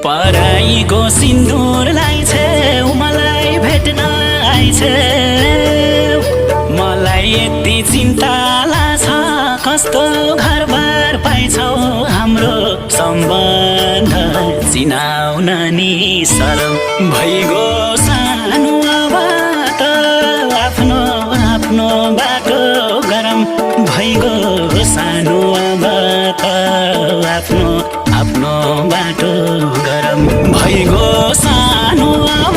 पराईको सिन्दुरलाई छेउ मलाई भेट्न आइछेउ मलाई यति चिन्ता लाग्छ कस्तो घरबार पाइछौ हाम्रो सम्बन्ध चिनाउन नि शरम भइगो सानो अब त आफ्नो आफ्नो बाटो गरम भइगो सानो अब त आफ्नो आफ्नो बाटो गरम भइगो सानो अब